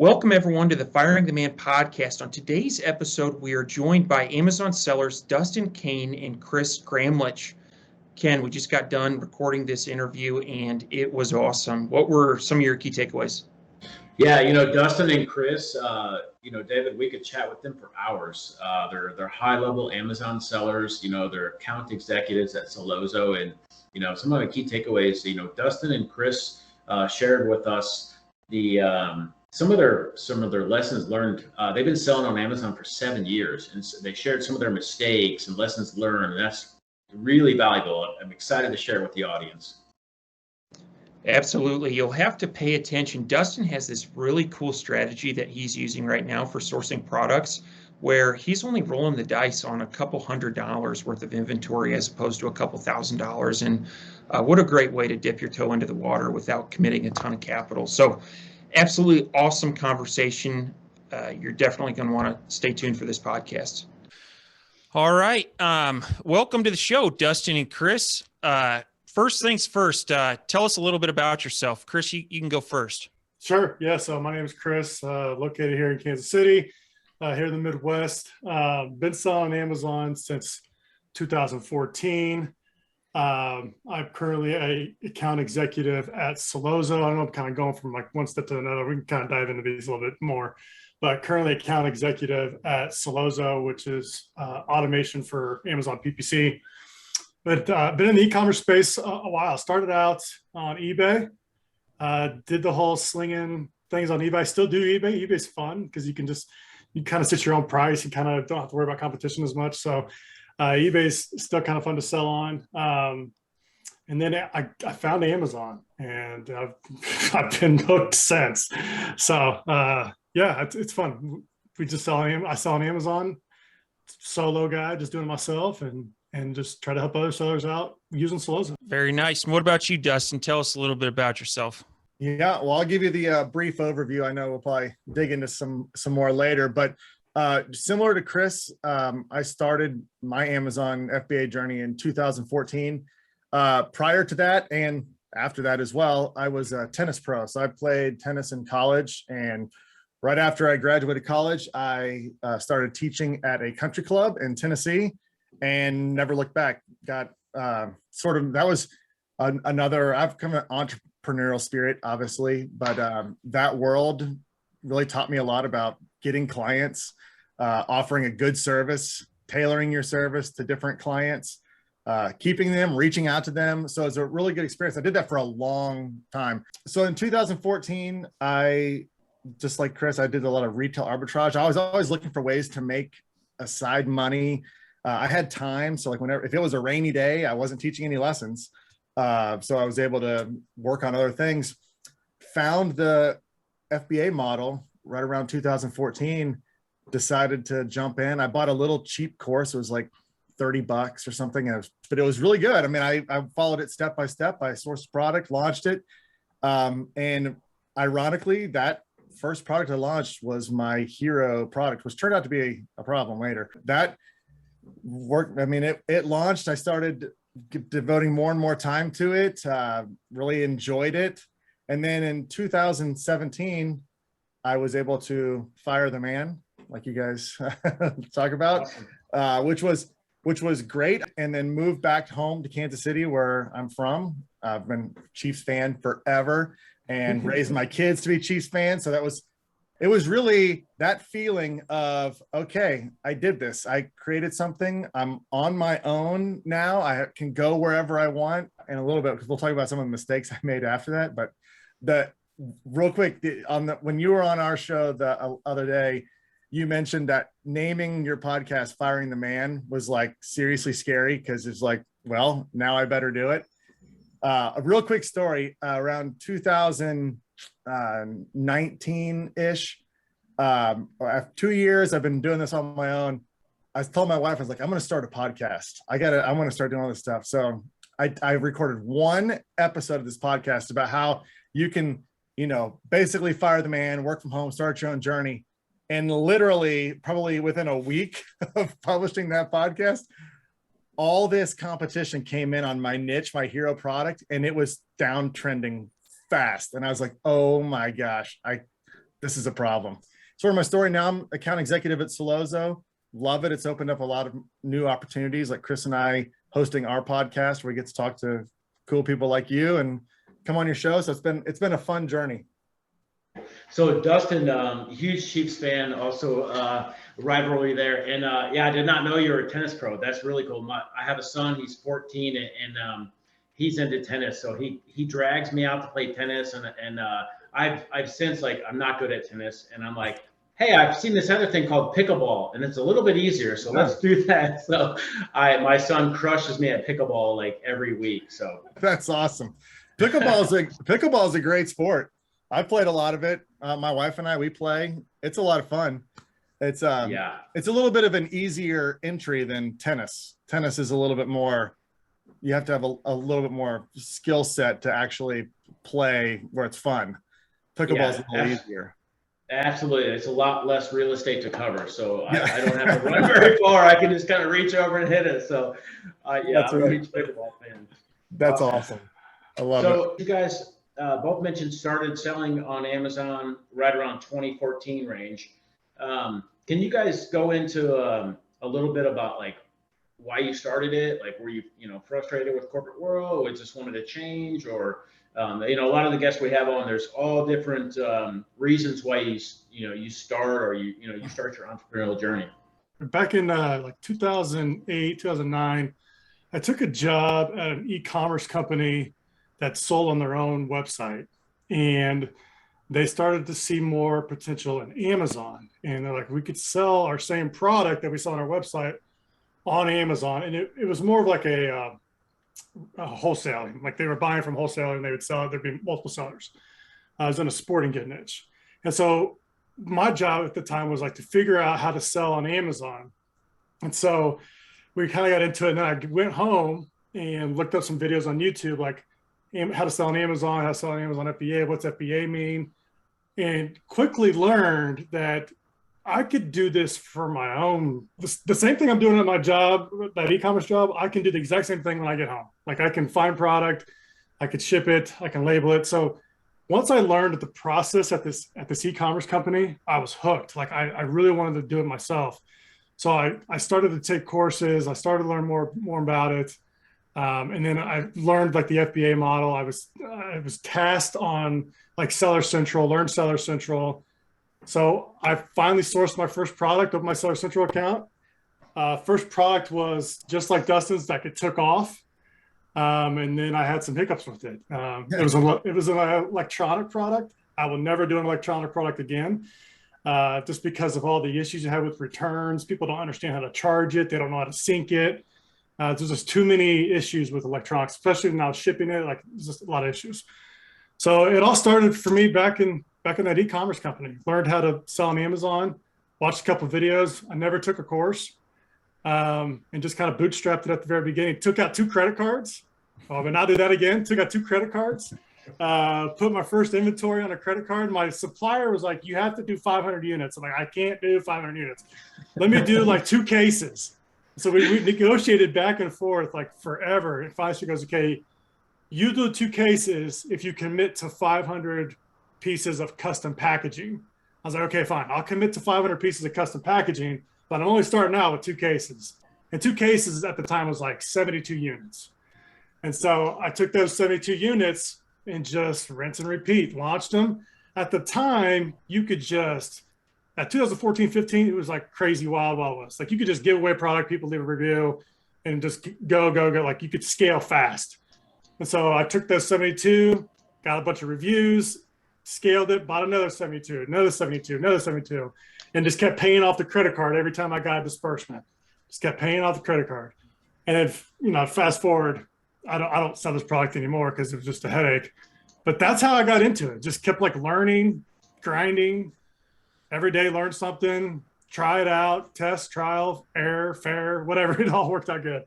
Welcome, everyone, to the Firing the Man podcast. On today's episode, we are joined by Amazon sellers Dustin, Kane, and Kris Gramlich. Ken, we just got done recording this interview, and it was awesome. What were some of your key takeaways? Yeah, Dustin and Kris, David, we could chat with them for hours. They're high-level Amazon sellers. They're account executives at Selloza, and some of the key takeaways. Dustin and Kris shared with us the some of their lessons learned. They've been selling on Amazon for 7 years, and so they shared some of their mistakes and lessons learned, and that's really valuable. I'm excited to share it with the audience. Absolutely. You'll have to pay attention. Dustin has this really cool strategy that he's using right now for sourcing products where he's only rolling the dice on a couple $100 worth of inventory as opposed to a couple $1,000s. And what a great way to dip your toe into the water without committing a ton of capital. So absolutely awesome conversation. You're definitely going to want to stay tuned for this podcast. All right. Welcome to the show, Dustin and Kris. First things first, tell us a little bit about yourself. Kris, you can go first. Sure. Yeah. So my name is Kris, located here in Kansas City, here in the Midwest. Been selling on Amazon since 2014. I'm currently an account executive at Selloza. I don't know, I'm kind of going from like one step to another. We can kind of dive into these a little bit more. But currently account executive at Selloza, which is automation for Amazon PPC. But been in the e-commerce space a while. Started out on eBay, did the whole slinging things on eBay. Still do eBay. eBay's fun because you kind of set your own price. You kind of don't have to worry about competition as much. So eBay's still kind of fun to sell on. And then I found Amazon, and I've been hooked since. So yeah, it's fun. We just I sell on Amazon, solo guy, just doing it myself, and just try to help other sellers out using Selloza. Very nice. And what about you, Dustin? Tell us a little bit about yourself. Yeah, well, I'll give you the brief overview. I know we'll probably dig into some more later, but similar to Kris, I started my Amazon FBA journey in 2014. Prior to that and after that as well, I was a tennis pro. So I played tennis in college, and right after I graduated college, I started teaching at a country club in Tennessee. And never looked back. Got that was another, I've come an entrepreneurial spirit, obviously, but that world really taught me a lot about getting clients, offering a good service, tailoring your service to different clients, keeping them, reaching out to them. So it's a really good experience. I did that for a long time. So in 2014, just like Kris, I did a lot of retail arbitrage. I was always looking for ways to make aside money. I had time. So like if it was a rainy day, I wasn't teaching any lessons. So I was able to work on other things. Found the FBA model right around 2014, decided to jump in. I bought a little cheap course. It was like $30 or something, but it was really good. I mean, I followed it step by step. I sourced the product, launched it. And ironically, that first product I launched was my hero product, which turned out to be a problem later. That worked. I mean, it launched. I started devoting more and more time to it. Really enjoyed it. And then in 2017, I was able to fire the man, like you guys talk about, which was great. And then moved back home to Kansas City, where I'm from. I've been Chiefs fan forever and raised my kids to be Chiefs fans. So it was really that feeling of, okay, I did this. I created something. I'm on my own now. I can go wherever I want. And a little bit, because we'll talk about some of the mistakes I made after that. But real quick, when you were on our show the other day, you mentioned that naming your podcast Firing the Man was like seriously scary, because it's like, well, now I better do it. A real quick story, around 2019-ish, after 2 years, I've been doing this on my own. I told my wife, I was like, I'm going to start a podcast. I want to start doing all this stuff. So I recorded one episode of this podcast about how you can, basically fire the man, work from home, start your own journey. And literally, probably within a week of publishing that podcast, all this competition came in on my niche, my hero product, and it was downtrending fast. And I was like, oh my gosh, this is a problem. Sort of my story now. I'm account executive at Selloza. Love it. It's opened up a lot of new opportunities, like Kris and I hosting our podcast where we get to talk to cool people like you and come on your show. So it's been a fun journey. So Dustin, huge Chiefs fan, also rivalry there, and yeah, I did not know you were a tennis pro. That's really cool. I have a son; he's 14, and he's into tennis. So he drags me out to play tennis, and I've since, like, I'm not good at tennis, and I'm like, hey, I've seen this other thing called pickleball, and it's a little bit easier, so let's do that. So my son crushes me at pickleball like every week. So that's awesome. Pickleball is a great sport. I've played a lot of it. My wife and I, we play. It's a lot of fun. It's it's a little bit of an easier entry than tennis. Tennis is a little bit more, you have to have a little bit more skill set to actually play where it's fun. Pickleball is a little easier. Absolutely. It's a lot less real estate to cover. So I don't have to run very far. I can just kind of reach over and hit it. So yeah, I'm a huge pickleball fan. That's awesome. I love it. So you guys both mentioned started selling on Amazon right around 2014 range. Can you guys go into a little bit about, like, why you started it? Like, were you frustrated with corporate world, or just wanted to change, or a lot of the guests we have on, there's all different reasons why you start, or you start your entrepreneurial journey. Back in like 2008, 2009, I took a job at an e-commerce company that sold on their own website, and they started to see more potential in Amazon. And they're like, we could sell our same product that we sell on our website on Amazon. And it was more of like a wholesaling, like they were buying from wholesaler and they would sell it. There'd be multiple sellers. I was in a sporting good niche. And so my job at the time was like to figure out how to sell on Amazon. And so we kind of got into it. And then I went home and looked up some videos on YouTube, like how to sell on Amazon, how to sell on Amazon FBA, what's FBA mean, and quickly learned that I could do this for my own, the same thing I'm doing at my job, that e-commerce job, I can do the exact same thing when I get home. Like, I can find product, I could ship it, I can label it. So once I learned the process at this e-commerce company, I was hooked. Like, I really wanted to do it myself. So I started to take courses. I started to learn more about it. And then I learned, like, the FBA model. I was tasked on, like, Seller Central, learned Seller Central. So I finally sourced my first product of my Seller Central account. First product was just like Dustin's, like, it took off. And then I had some hiccups with it. It was an electronic product. I will never do an electronic product again, just because of all the issues you have with returns. People don't understand how to charge it. They don't know how to sync it. There's just too many issues with electronics, especially now shipping it. Like, there's just a lot of issues. So it all started for me back in that e-commerce company. Learned how to sell on Amazon, watched a couple of videos. I never took a course, and just kind of bootstrapped it at the very beginning. Took out 2 credit cards. I will not do that again. Took out 2 credit cards. Put my first inventory on a credit card. My supplier was like, you have to do 500 units. I'm like, I can't do 500 units. Let me do like 2 cases. So we negotiated back and forth like forever. And finally she goes, okay, you do 2 cases if you commit to 500 pieces of custom packaging. I was like, okay, fine. I'll commit to 500 pieces of custom packaging, but I'm only starting out with 2 cases. And 2 cases at the time was like 72 units. And so I took those 72 units and just rinse and repeat, launched them. At the time, you could just, at 2014, 15, it was like crazy wild west. Like, you could just give away product, people leave a review, and just go. Like, you could scale fast. And so I took those 72, got a bunch of reviews, scaled it, bought another 72, another 72, another 72, and just kept paying off the credit card every time I got a disbursement. Just kept paying off the credit card. And then, fast forward, I don't sell this product anymore because it was just a headache. But that's how I got into it. Just kept, like, learning, grinding, every day, learn something, try it out, test, trial, error, fair, whatever. It all worked out good.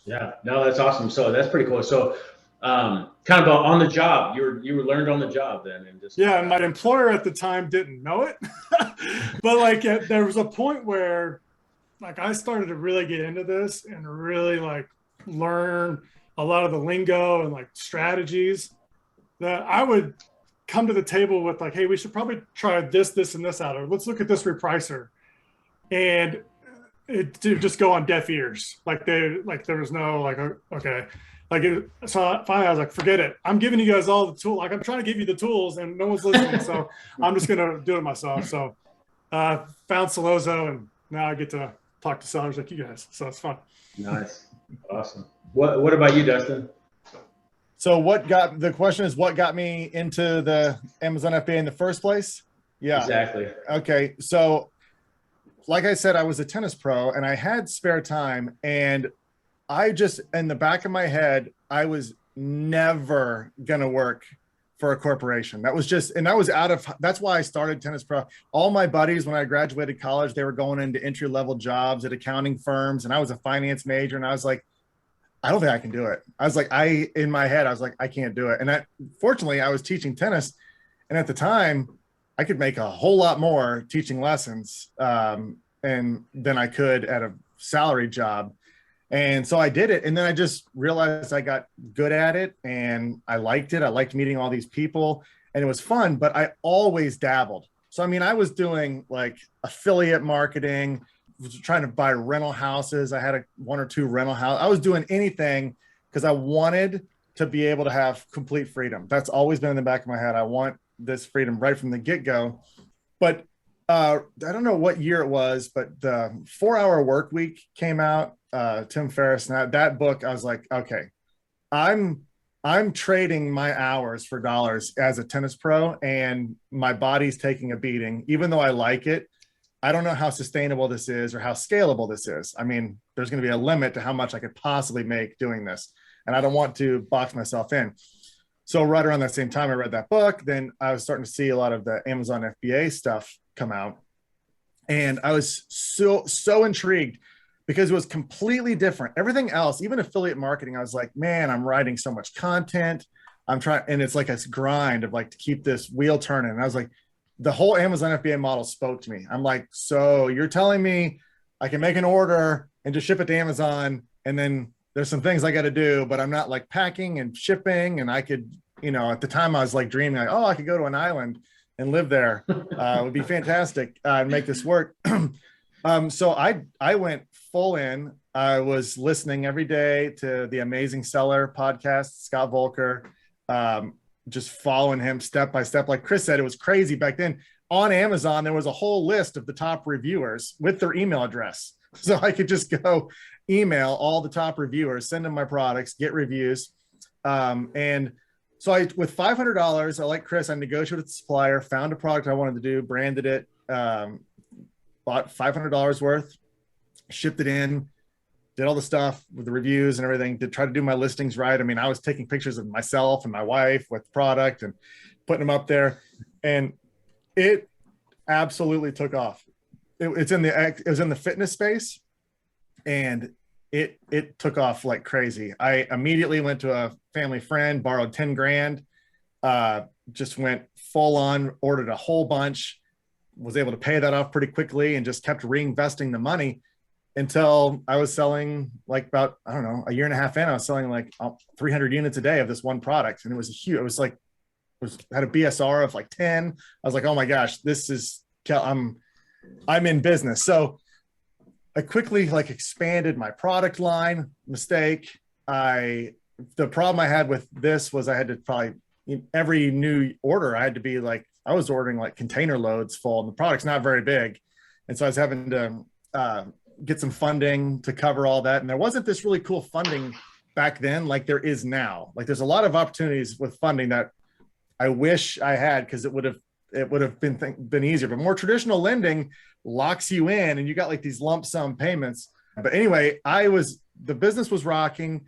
Yeah, no, that's awesome. So that's pretty cool. So kind of on the job, you learned on the job then, and just and my employer at the time didn't know it, but like there was a point where, like, I started to really get into this and really, like, learn a lot of the lingo and, like, strategies that I would come to the table with like, hey, we should probably try this, this, and this out, or let's look at this repricer. And it to just go on deaf ears. Like there was no like, okay. So finally I was like, forget it. I'm giving you guys all the tools. Like I'm trying to give you the tools and no one's listening. So I'm just going to do it myself. So found Selloza, and now I get to talk to sellers like you guys. So it's fun. Nice. Awesome. What about you, Dustin? So the question is what got me into the Amazon FBA in the first place? Yeah. Exactly. Okay. So like I said, I was a tennis pro and I had spare time, and I just, in the back of my head, I was never going to work for a corporation. That was just, and that's why I started Tennis Pro. All my buddies, when I graduated college, they were going into entry-level jobs at accounting firms, and I was a finance major, and I was like, I don't think I can do it. I was like, in my head, I was like, I can't do it. And fortunately, I was teaching tennis, and at the time, I could make a whole lot more teaching lessons and than I could at a salary job. And so I did it. And then I just realized I got good at it and I liked it. I liked meeting all these people and it was fun, but I always dabbled. So, I mean, I was doing like affiliate marketing, was trying to buy rental houses. I had one or two rental houses. I was doing anything because I wanted to be able to have complete freedom. That's always been in the back of my head. I want this freedom right from the get-go. But I don't know what year it was, but the 4-Hour Work Week came out. Tim Ferriss, and that book, I was like, okay, I'm trading my hours for dollars as a tennis pro, and my body's taking a beating. Even though I like it, I don't know how sustainable this is or how scalable this is. I mean, there's going to be a limit to how much I could possibly make doing this, and I don't want to box myself in. So right around that same time, I read that book. Then I was starting to see a lot of the Amazon FBA stuff come out, and I was so intrigued, because it was completely different. Everything else, even affiliate marketing, I was like, man, I'm writing so much content. I'm trying, and it's like a grind of like to keep this wheel turning. And I was like, the whole Amazon FBA model spoke to me. I'm like, so you're telling me I can make an order and just ship it to Amazon, and then there's some things I got to do, but I'm not like packing and shipping. And I could, at the time I was like dreaming like, oh, I could go to an island and live there. It would be fantastic and make this work. So I went full in. I was listening every day to the Amazing Seller podcast, Scott Volker, just following him step by step. Like Kris said, it was crazy back then. On Amazon, there was a whole list of the top reviewers with their email address. So I could just go email all the top reviewers, send them my products, get reviews. And so with $500, I like Kris, I negotiated with the supplier, found a product I wanted to do, branded it, bought $500 worth, shipped it in, did all the stuff with the reviews and everything to try to do my listings right. I mean, I was taking pictures of myself and my wife with product and putting them up there, and it absolutely took off. It was in the fitness space, and it took off like crazy. I immediately went to a family friend, borrowed 10 grand, just went full on, ordered a whole bunch, was able to pay that off pretty quickly, and just kept reinvesting the money until I was selling like about, I don't know, a year and a half in, I was selling like 300 units a day of this one product. And it was huge. It was like, had a BSR of like 10. I was like, oh my gosh, I'm in business. So I quickly like expanded my product line. Mistake. The problem I had with this was I had to probably, every new order, I had to be like, I was ordering like container loads full, and the product's not very big. And so I was having to get some funding to cover all that. And there wasn't this really cool funding back then like there is now. Like there's a lot of opportunities with funding that I wish I had, because it would have been easier. But more traditional lending locks you in, and you got like these lump sum payments. But anyway, the business was rocking.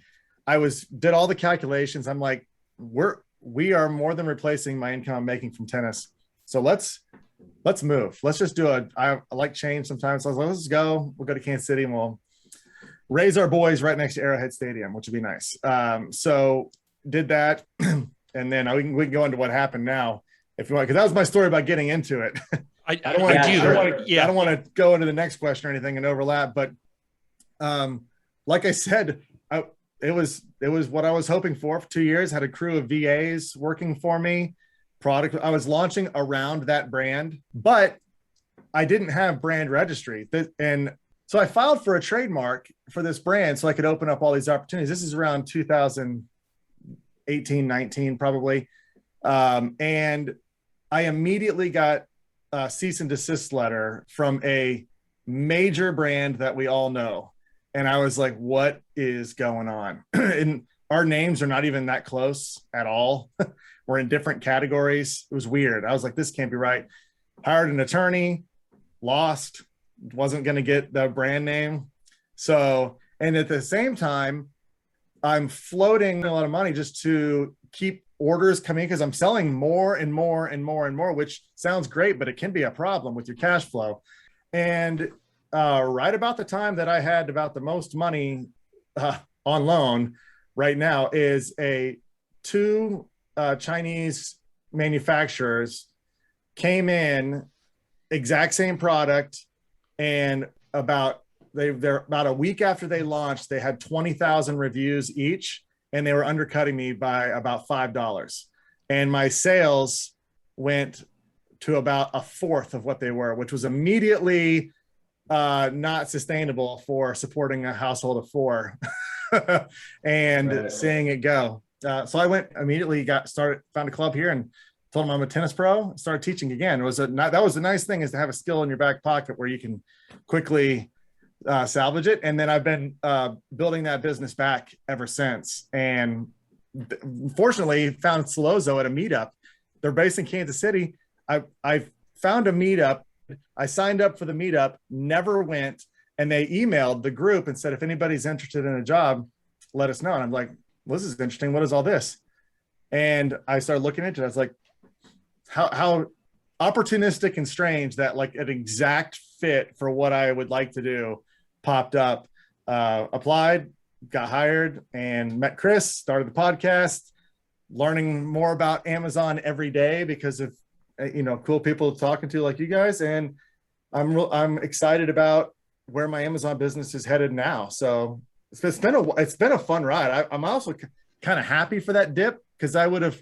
Did all the calculations. I'm like, we are more than replacing my income I'm making from tennis. So let's move. Let's just I like change sometimes. So I was like, let's go. We'll go to Kansas City and we'll raise our boys right next to Arrowhead Stadium, which would be nice. So did that. And then we can go into what happened now if you want, because that was my story about getting into it. I don't want to go into the next question or anything and overlap, but like I said, it was what I was hoping for 2 years. Had a crew of VAs working for me. product. I was launching around that brand, but I didn't have brand registry. And so I filed for a trademark for this brand so I could open up all these opportunities. This is around 2018, 19, probably. And I immediately got a cease and desist letter from a major brand that we all know. And I was like, what is going on? And our names are not even that close at all. We're in different categories. It was weird. I was like, this can't be right. Hired an attorney, lost, wasn't going to get the brand name. So, and at the same time, I'm floating a lot of money just to keep orders coming in because I'm selling more and more and more and more, which sounds great, but it can be a problem with your cash flow. And right about the time that I had about the most money on loan right now is two Chinese manufacturers came in, exact same product, and they're about a week after they launched, they had 20,000 reviews each, and they were undercutting me by about $5. And my sales went to about a fourth of what they were, which was immediately not sustainable for supporting a household of four and seeing it go. So I went immediately, found a club here and told them I'm a tennis pro, started teaching again. That was the nice thing, is to have a skill in your back pocket where you can quickly salvage it. And then I've been building that business back ever since. And fortunately found Selloza at a meetup. They're based in Kansas City. I found a meetup. I signed up for the meetup, never went, and they emailed the group and said, if anybody's interested in a job, let us know. And I'm like, well, this is interesting. What is all this? And I started looking into it. I was like, how opportunistic and strange that like an exact fit for what I would like to do popped up. Applied, got hired, and met Kris, started the podcast, learning more about Amazon every day because of cool people talking to like you guys. And I'm excited about where my Amazon business is headed now. So it's been a fun ride. I'm also kind of happy for that dip because I would have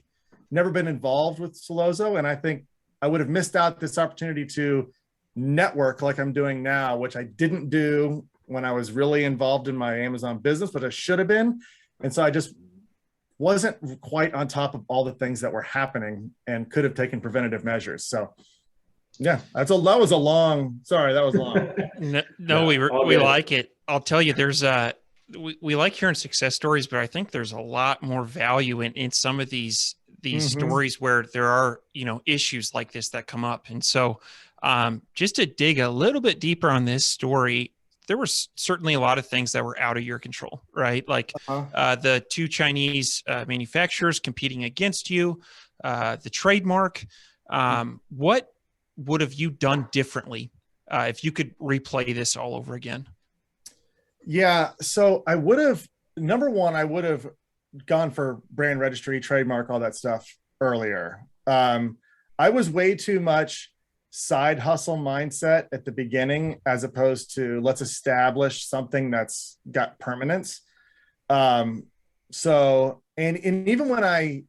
never been involved with Selloza, and I think I would have missed out this opportunity to network like I'm doing now, which I didn't do when I was really involved in my Amazon business, but I should have been. And so I just wasn't quite on top of all the things that were happening and could have taken preventative measures. So yeah, that was long. No, we like it. I'll tell you, there's we like hearing success stories, but I think there's a lot more value in some of these stories where there are, issues like this that come up. And so just to dig a little bit deeper on this story, there was certainly a lot of things that were out of your control, right? Like the two Chinese manufacturers competing against you, the trademark. What would have you done differently if you could replay this all over again? Yeah, so I would have gone for brand registry, trademark, all that stuff earlier. I was way too much side hustle mindset at the beginning, as opposed to let's establish something that's got permanence. So, and even when I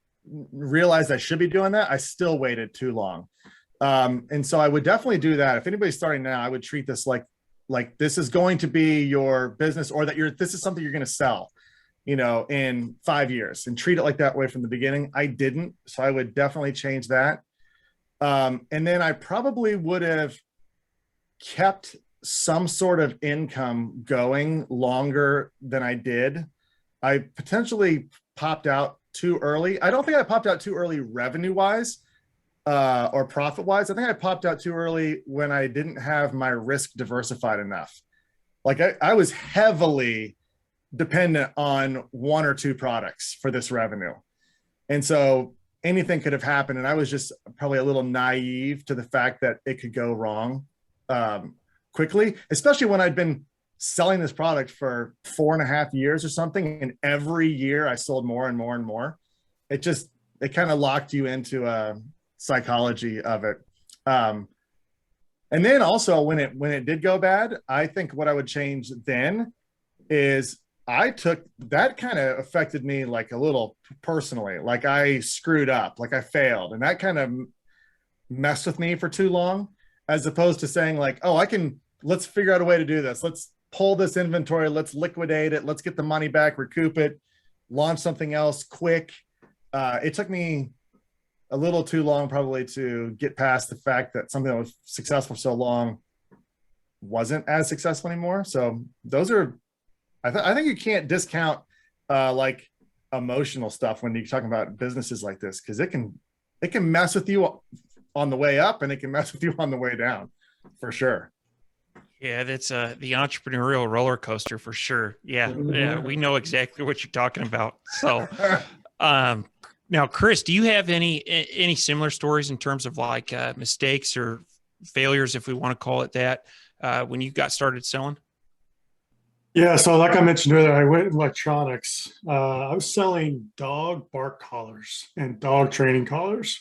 realized I should be doing that, I still waited too long. And so I would definitely do that. If anybody's starting now, I would treat this like this is going to be your business, or that this is something you're going to sell, in 5 years, and treat it like that way from the beginning. I didn't. So I would definitely change that. And then I probably would have kept some sort of income going longer than I did. I potentially popped out too early. I don't think I popped out too early revenue wise or profit wise. I think I popped out too early when I didn't have my risk diversified enough. Like I was heavily dependent on one or two products for this revenue. And so anything could have happened. And I was just probably a little naive to the fact that it could go wrong quickly, especially when I'd been selling this product for 4.5 years or something. And every year I sold more and more and more. It kind of locked you into a psychology of it. And then also when it did go bad, I think what I would change then is that kind of affected me like a little personally, like I screwed up, like I failed. And that kind of messed with me for too long, as opposed to saying like, oh, let's figure out a way to do this. Let's pull this inventory. Let's liquidate it. Let's get the money back, recoup it, launch something else quick. It took me a little too long probably to get past the fact that something that was successful for so long wasn't as successful anymore. So those are, I think you can't discount like emotional stuff when you're talking about businesses like this, because it can mess with you on the way up and it can mess with you on the way down, for sure. Yeah, that's the entrepreneurial roller coaster for sure. Yeah, yeah, we know exactly what you're talking about. So, now, Kris, do you have any similar stories in terms of like mistakes or failures, if we want to call it that, when you got started selling? Yeah, so like I mentioned earlier, I went in electronics. I was selling dog bark collars and dog training collars,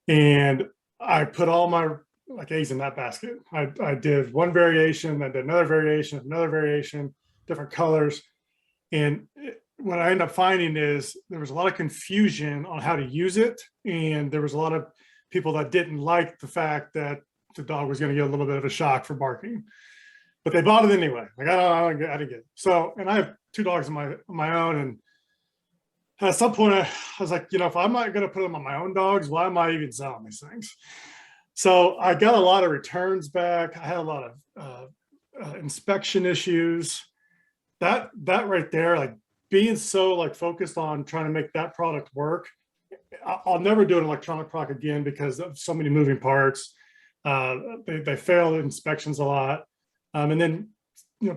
and I put all my like eggs in that basket. I did one variation, I did another variation, different colors, and what I ended up finding is there was a lot of confusion on how to use it, and there was a lot of people that didn't like the fact that the dog was going to get a little bit of a shock for barking, but they bought it anyway. Like I didn't get it. So, and I have 2 dogs of my own, and at some point I was like, if I'm not going to put them on my own dogs, why am I even selling these things? So I got a lot of returns back. I had a lot of inspection issues. That right there, like being so like focused on trying to make that product work, I'll never do an electronic product again because of so many moving parts. They fail inspections a lot. And then,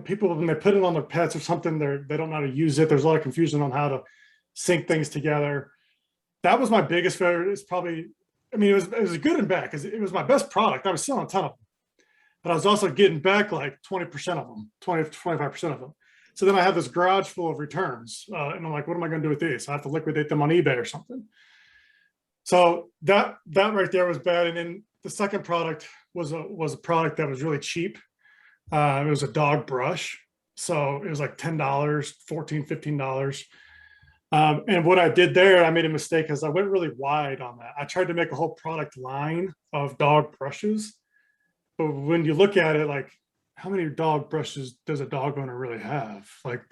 people, when they put it on their pets or something, they don't know how to use it. There's a lot of confusion on how to sync things together. That was my biggest failure. It's probably, it was good and bad because it was my best product. I was selling a ton of them, but I was also getting back like 20% of them, 20 to 25% of them. So then I have this garage full of returns, and I'm like, what am I going to do with these? I have to liquidate them on eBay or something. So that right there was bad. And then the second product was a product that was really cheap. It was a dog brush. So it was like $10, $14, $15. And what I did there, I made a mistake because I went really wide on that. I tried to make a whole product line of dog brushes. But when you look at it, like, how many dog brushes does a dog owner really have? Like,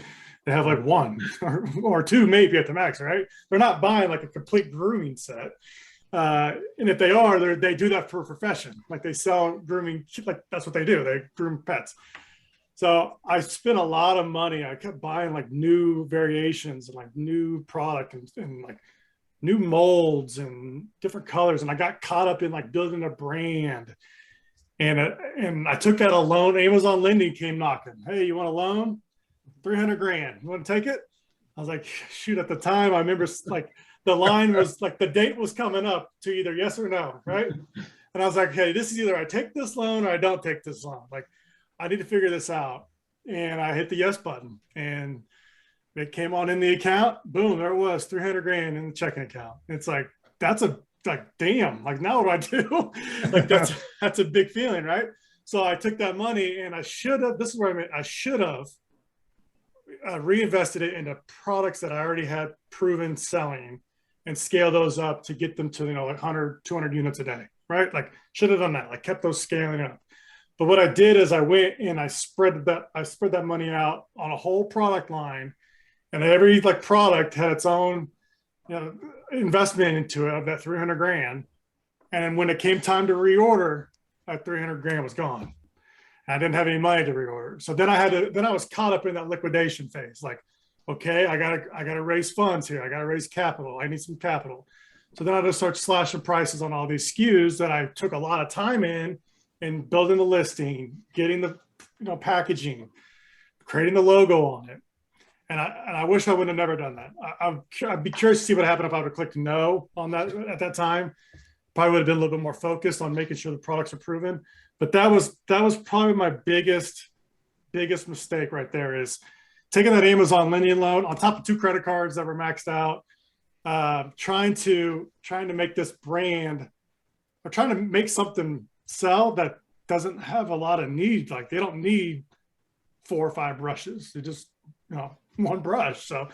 they have like 1 or 2 maybe at the max, right? They're not buying like a complete grooming set. And if they are, they do that for a profession. Like they sell grooming, like that's what they do. They groom pets. So I spent a lot of money. I kept buying like new variations and like new product and like new molds and different colors. And I got caught up in like building a brand. And I took out a loan. Amazon Lending came knocking. Hey, you want a loan? 300 grand. You want to take it? I was like, shoot, at the time, I remember like the line was like the date was coming up to either yes or no, right? And I was like, hey, this is either I take this loan or I don't take this loan. Like, I need to figure this out. And I hit the yes button and it came on in the account. Boom, there it was, 300 grand in the checking account. It's like, damn, like now what do I do? Like that's a big feeling, right? So I took that money and I should have reinvested it into products that I already had proven selling and scale those up to get them to, like 100, 200 units a day, right? Like should have done that, like kept those scaling up. But what I did is I went and I spread that money out on a whole product line, and every like product had its own, investment into it of that 300 grand. And when it came time to reorder, that 300 grand was gone. I didn't have any money to reorder. So then I was caught up in that liquidation phase. Like, okay, I gotta raise funds here. I gotta raise capital. I need some capital. So then I just start slashing prices on all these SKUs that I took a lot of time in building the listing, getting the packaging, creating the logo on it. And I wish I would have never done that. I'd be curious to see what happened if I would have clicked no on that at that time. Probably would have been a little bit more focused on making sure the products are proven. But that was probably my biggest mistake right there, is taking that Amazon Lending loan on top of 2 credit cards that were maxed out, trying to make this brand, or trying to make something sell that doesn't have a lot of need. Like they don't need 4 or 5 brushes. They just, one brush. So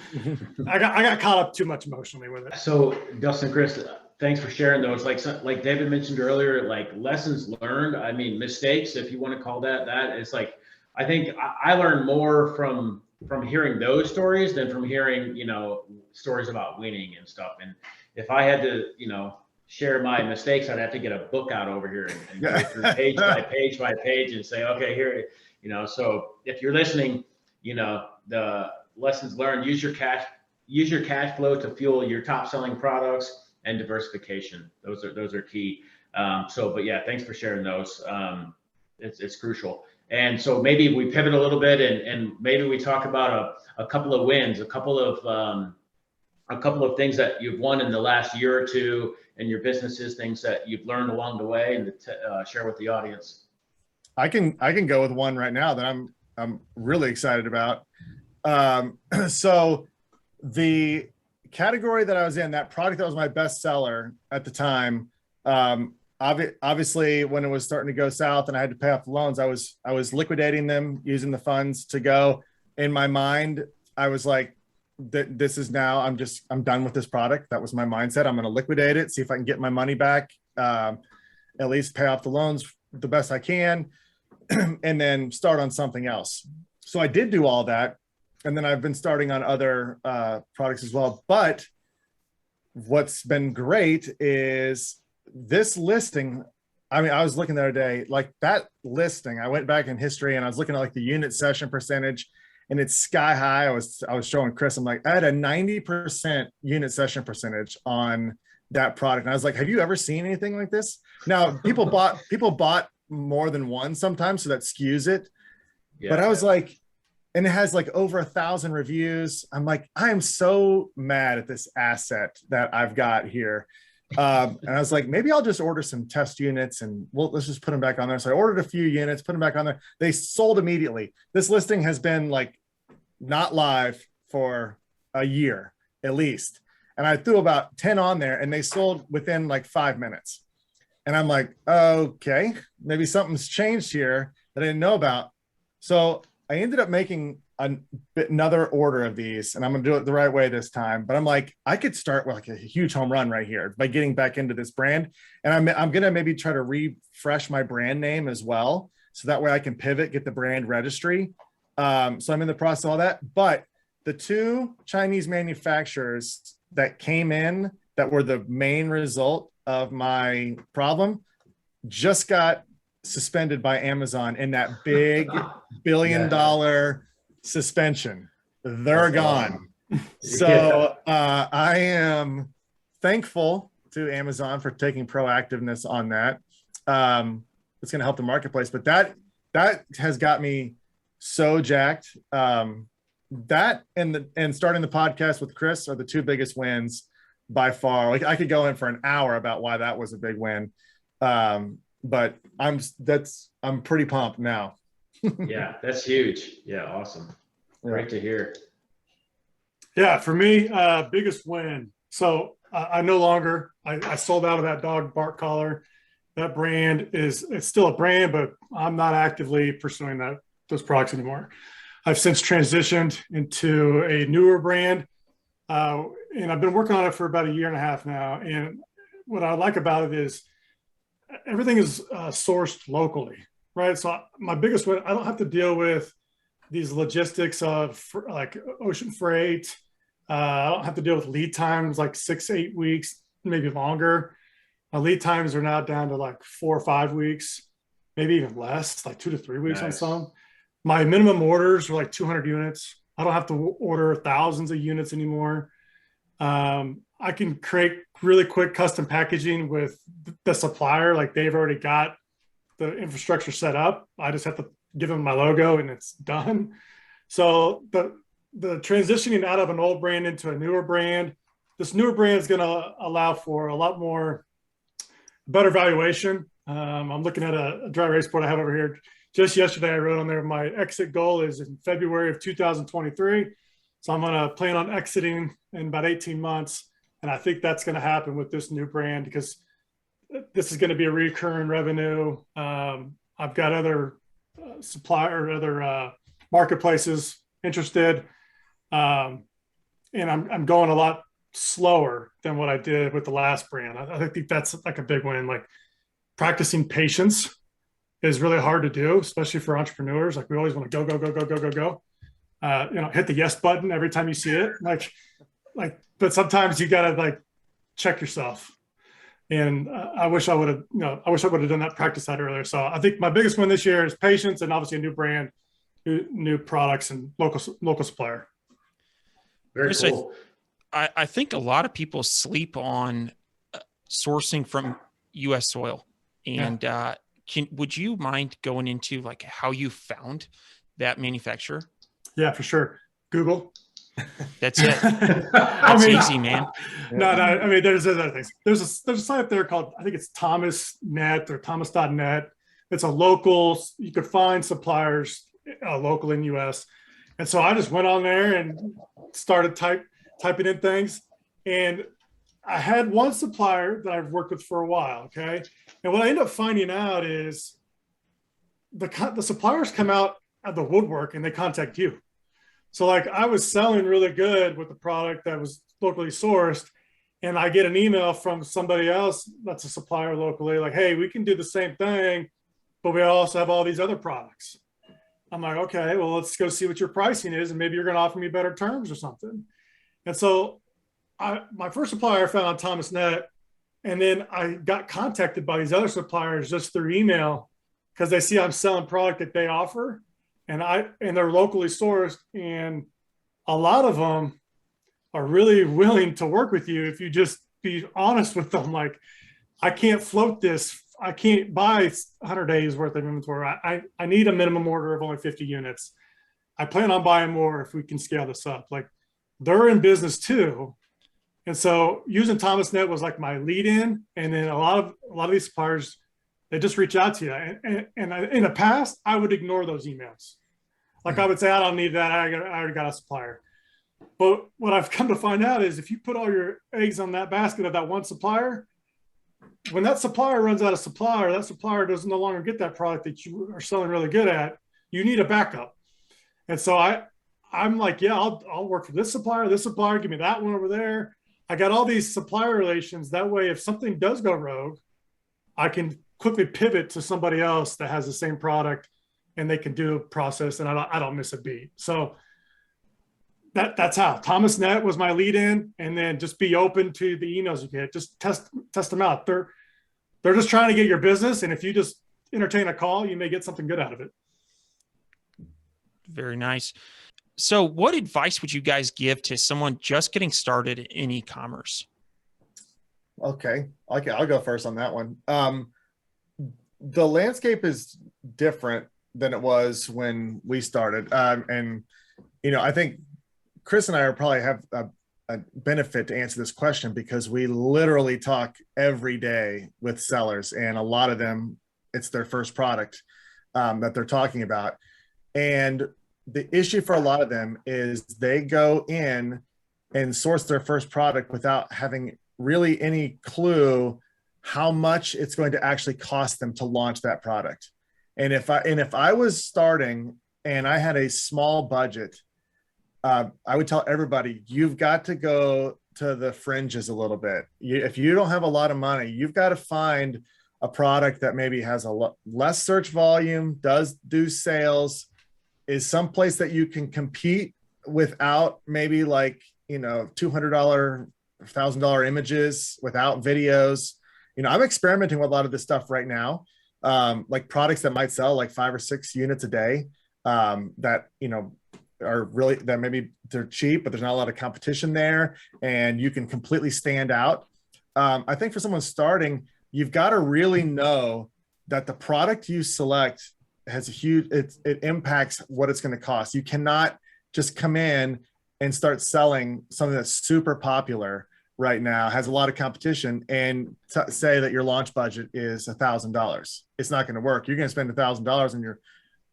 I got caught up too much emotionally with it. So Dustin, Kris, thanks for sharing those. Like David mentioned earlier, like lessons learned. I mean, mistakes, if you want to call that, it's like, I think I learned more from hearing those stories than from hearing, stories about winning and stuff. And if I had to, share my mistakes, I'd have to get a book out over here and go through page by page by page and say, okay, here, so if you're listening, the lessons learned, use your cash flow to fuel your top selling products and diversification. Those are key. But yeah, thanks for sharing those. It's crucial. And so maybe we pivot a little bit and maybe we talk about a couple of wins, a couple of things that you've won in the last year or two in your businesses, things that you've learned along the way, and share with the audience. I can go with one right now that I'm really excited about. So the category that I was in, that product that was my best seller at the time, obviously when it was starting to go south and I had to pay off the loans, I was liquidating them, using the funds to go. In my mind, I was like, this is now, I'm done with this product. That was my mindset. I'm going to liquidate it, see if I can get my money back, at least pay off the loans the best I can, and then start on something else. So I did do all that. And then I've been starting on other products as well. But what's been great is this listing. I mean, I was looking the other day, like that listing, I went back in history and I was looking at like the unit session percentage, and it's sky high. I was showing Kris, I'm like, I had a 90% unit session percentage on that product. And I was like, have you ever seen anything like this? Now people bought more than one sometimes, so that skews it. Yeah. But I was like, and it has like over 1,000 reviews. I'm like, I am so mad at this asset that I've got here. And I was like, maybe I'll just order some test units and let's just put them back on there. So I ordered a few units, put them back on there. They sold immediately. This listing has been like not live for a year at least. And I threw about 10 on there and they sold within like 5 minutes. And I'm like, okay, maybe something's changed here that I didn't know about. So I ended up making another order of these, and I'm going to do it the right way this time. But I'm like, I could start with like a huge home run right here by getting back into this brand. And I'm going to maybe try to refresh my brand name as well. So that way I can pivot, get the brand registry. So I'm in the process of all that. But the two Chinese manufacturers that came in that were the main result of my problem just got suspended by Amazon in that big $1 billion suspension. They're gone. So I am thankful to Amazon for taking proactiveness on that. It's going to help the marketplace, but that has got me so jacked. That and starting the podcast with Kris are the two biggest wins by far. Like I could go in for an hour about why that was a big win. But I'm pretty pumped now. Yeah, that's huge. Yeah, awesome. Great to hear. Yeah, for me, biggest win. So I no longer, I sold out of that dog bark collar. That brand it's still a brand, but I'm not actively pursuing those products anymore. I've since transitioned into a newer brand, and I've been working on it for about 1.5 years now. And what I like about it is everything is sourced locally, right? So my biggest win, I don't have to deal with these logistics of like ocean freight. I don't have to deal with lead times like 6-8 weeks, maybe longer. My lead times are now down to like 4 or 5 weeks, maybe even less, like 2 to 3 weeks on some. My minimum orders are like 200 units. I don't have to order thousands of units anymore. I can create really quick custom packaging with the supplier. Like they've already got the infrastructure set up. I just have to give them my logo and it's done. So the transitioning out of an old brand into a newer brand, this newer brand is going to allow for a lot more better valuation. I'm looking at a dry erase board I have over here. Just yesterday, I wrote on there, my exit goal is in February of 2023. So I'm going to plan on exiting in about 18 months. And I think that's going to happen with this new brand because this is going to be a recurring revenue. I've got other supplier or other marketplaces interested. And I'm going a lot slower than what I did with the last brand. I think that's like a big win. Like practicing patience is really hard to do, especially for entrepreneurs. Like we always want to go, go, go, go, go, go, go. Hit the yes button every time you see it. But sometimes you gotta like check yourself. And I wish I would have done that, practice that earlier. So I think my biggest win this year is patience, and obviously a new brand, new products, and local supplier. Very Kris, cool. I think a lot of people sleep on sourcing from U.S. soil, and would you mind going into like how you found that manufacturer? Yeah, for sure. Google. That's it. That's easy, man. No, I mean, there's other things. There's a site up there called, I think it's Thomas.net or Thomas.net. It's a local, you could find suppliers local in US. And so I just went on there and started typing in things. And I had one supplier that I've worked with for a while. Okay. And what I ended up finding out is the suppliers come out of the woodwork and they contact you. So like I was selling really good with the product that was locally sourced, and I get an email from somebody else that's a supplier locally, like, hey, we can do the same thing, but we also have all these other products. I'm like, okay, well, let's go see what your pricing is, and maybe you're going to offer me better terms or something. And so my first supplier I found on Thomas.net, and then I got contacted by these other suppliers just through email because they see I'm selling product that they offer. And they're locally sourced, and a lot of them are really willing to work with you if you just be honest with them. Like, I can't float this. I can't buy 100 days worth of inventory. I need a minimum order of only 50 units. I plan on buying more if we can scale this up. Like, they're in business too. And so using Thomas.net was like my lead in. And then a lot of these suppliers, they just reach out to you. And in the past, I would ignore those emails. Like I would say, I don't need that. I already got a supplier. But what I've come to find out is if you put all your eggs on that basket of that one supplier, when that supplier runs out of supply, or that supplier doesn't no longer get that product that you are selling really good at, you need a backup. And so I'm like, yeah, I'll work for this supplier, give me that one over there. I got all these supplier relations. That way, if something does go rogue, I can quickly pivot to somebody else that has the same product, and they can do a process, and I don't miss a beat. So that's how Thomas.net was my lead in, and then just be open to the emails you get. Just test them out. They're just trying to get your business, and if you just entertain a call, you may get something good out of it. Very nice. So what advice would you guys give to someone just getting started in e-commerce? Okay, I'll go first on that one. The landscape is different than it was when we started. And, I think Kris and I probably have a benefit to answer this question because we literally talk every day with sellers, and a lot of them, it's their first product that they're talking about. And the issue for a lot of them is they go in and source their first product without having really any clue how much it's going to actually cost them to launch that product. And if I was starting and I had a small budget, I would tell everybody, you've got to go to the fringes a little bit. If you don't have a lot of money, you've got to find a product that maybe has less search volume, does do sales, is someplace that you can compete without maybe like, $200, $1,000 images, without videos. I'm experimenting with a lot of this stuff right now. Like products that might sell like 5 or 6 units a day that, are really, that maybe they're cheap, but there's not a lot of competition there and you can completely stand out. I think for someone starting, you've got to really know that the product you select has it impacts what it's going to cost. You cannot just come in and start selling something that's super popular right now, has a lot of competition, and say that your launch budget is $1,000. It's not going to work. You're going to spend $1,000 in your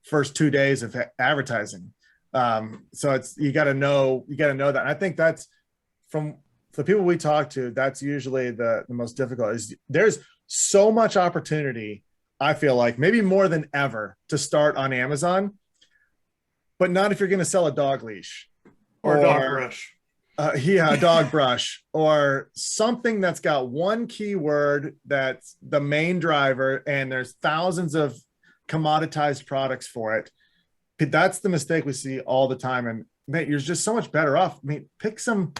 first 2 days of advertising. So you got to know that. And I think that's from the people we talk to, that's usually the most difficult. Is there's so much opportunity, I feel like maybe more than ever, to start on Amazon, but not if you're going to sell a dog leash. Or dog brush. Yeah, dog brush, or something that's got one keyword that's the main driver, and there's thousands of commoditized products for it. That's the mistake we see all the time. And mate, you're just so much better off. I mean, pick something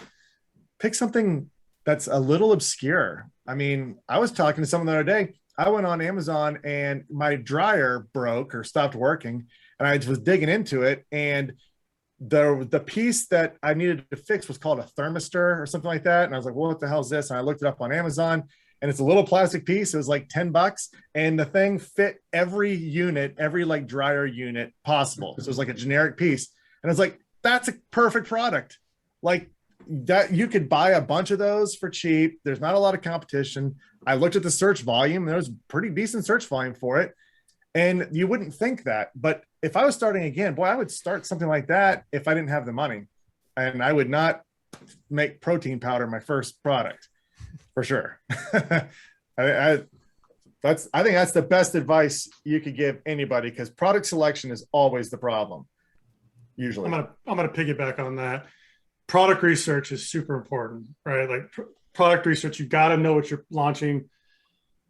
that's a little obscure. I mean, I was talking to someone the other day. I went on Amazon and my dryer broke or stopped working, and I was digging into it, and the piece that I needed to fix was called a thermistor or something like that. And I was like, well, what the hell is this? And I looked it up on Amazon, and it's a little plastic piece. It was like $10, and the thing fit every unit, every like dryer unit possible. So it was like a generic piece. And I was like, that's a perfect product. Like that, you could buy a bunch of those for cheap. There's not a lot of competition. I looked at the search volume. There was pretty decent search volume for it. And you wouldn't think that, but if I was starting again, boy, I would start something like that if I didn't have the money, and I would not make protein powder my first product for sure. I think that's the best advice you could give anybody, because product selection is always the problem. Usually. I'm gonna piggyback on that. Product research is super important, right? Like product research, you got to know what you're launching,